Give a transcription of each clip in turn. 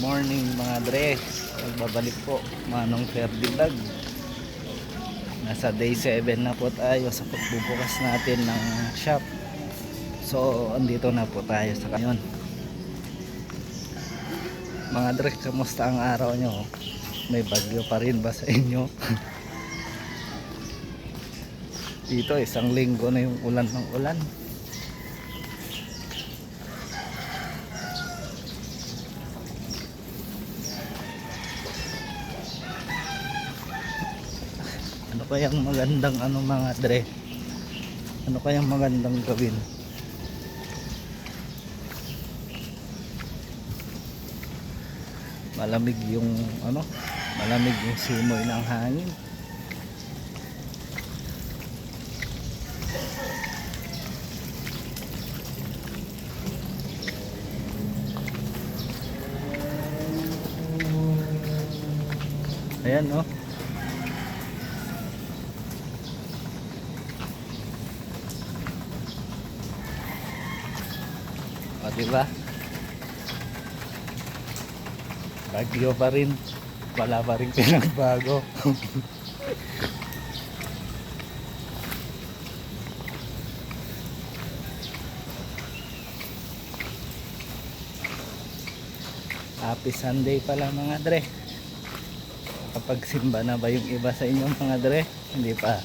morning mga dre. Magbabalik po Manong Ferdi Vlog. Nasa day 7 na po tayo sa pagbubukas natin ng shop. So andito na po tayo sa ngayon. Mga dre, kamusta ang araw nyo? May bagyo pa rin ba sa inyo? Dito isang linggo na yung ulan ng ulan. Ano kayang magandang mga dre? Ano kayang magandang gawin? Malamig yung malamig yung simoy ng hangin. Ayan oh. O diba? Bagyo pa rin. Wala pa rin pinagbago. Happy Sunday pala mga dre. Kapag simba na ba yung iba sa inyo mga dre? Hindi pa.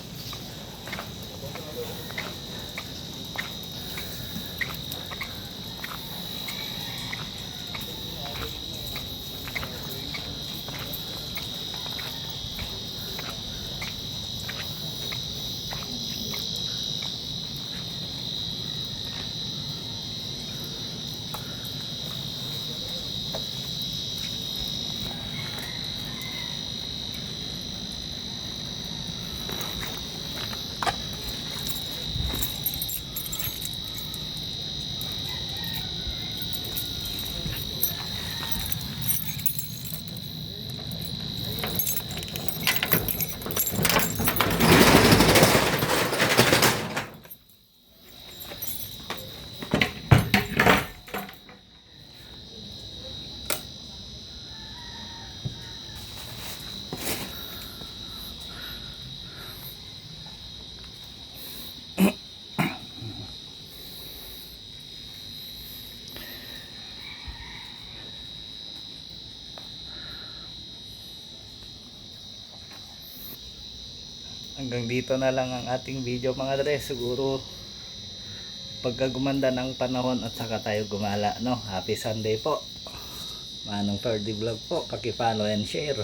Hanggang dito na lang ang ating video mga dre. Siguro pagka gumanda ng panahon at saka tayo gumala, no? Happy Sunday po. Manong Ferdi Vlog po. Paki-follow and share.